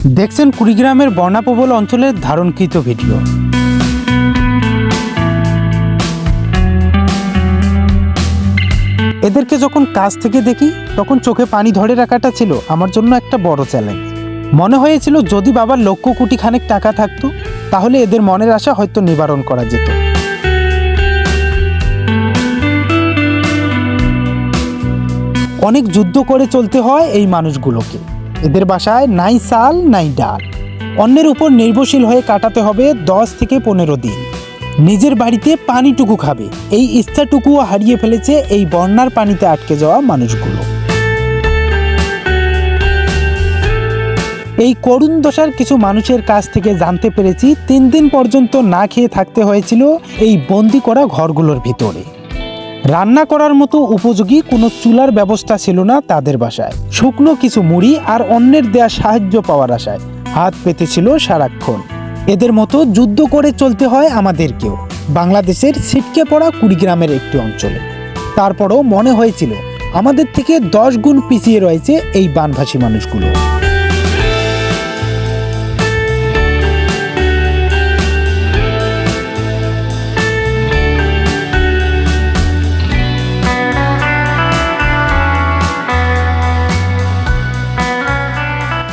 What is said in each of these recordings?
দেখছেন কুড়িগ্রামের বর্ণাপ্রবল অঞ্চলের ধারণকৃত ভিডিও। এদেরকে যখন কাছ থেকে দেখি তখন চোখে পানি ধরে রাখাটা ছিল আমার জন্য একটা বড় চ্যালেঞ্জ। মনে হয়েছিল যদি বাবার লক্ষ কোটি খানেক টাকা থাকতো তাহলে এদের মনের আশা হয়তো নিবারণ করা যেত। অনেক যুদ্ধ করে চলতে হয় এই মানুষগুলোকে। এদের বাসায় নাই চাল নাই ডাল, অন্যের উপর নির্ভরশীল হয়ে কাটাতে হবে 10 থেকে 15 দিন। নিজের বাড়িতে পানিটুকু খাবে এই ইচ্ছাটুকুও হারিয়ে ফেলেছে এই বন্যার পানিতে আটকে যাওয়া মানুষগুলো। এই করুণ দশার কিছু মানুষের কাছ থেকে জানতে পেরেছি 3 দিন পর্যন্ত না খেয়ে থাকতে হয়েছিল এই বন্দি করা ঘরগুলোর ভিতরে। রান্না করার মতো উপযোগী কোনো চুলার ব্যবস্থা ছিল না তাদের বাসায়। শুকনো কিছু মুড়ি আর অন্যের দেয়া সাহায্য পাওয়ার আশায় হাত পেতেছিল সারাক্ষণ। এদের মতো যুদ্ধ করে চলতে হয় আমাদেরকেও, বাংলাদেশের ছিটকে পড়া কুড়িগ্রামের একটি অঞ্চলে। তারপরও মনে হয়েছিল আমাদের থেকে 10 গুণ পিছিয়ে রয়েছে এই বানভাসী মানুষগুলো।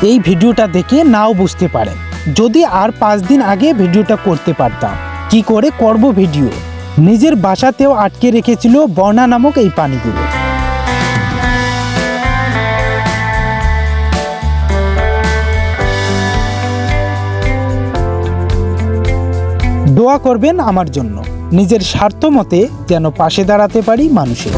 এই ভিডিওটা দেখে নাও বুঝতে পারেন যদি আর 5 দিন আগে ভিডিওটা করতে পারতাম। কি করে করব ভিডিও? নিজের বাসাতেও আটকে রেখেছিল বন্যা নামক এই পানিগুলো। দোয়া করবেন আমার জন্য, নিজের স্বার্থ মতে যেন পাশে দাঁড়াতে পারি মানুষের।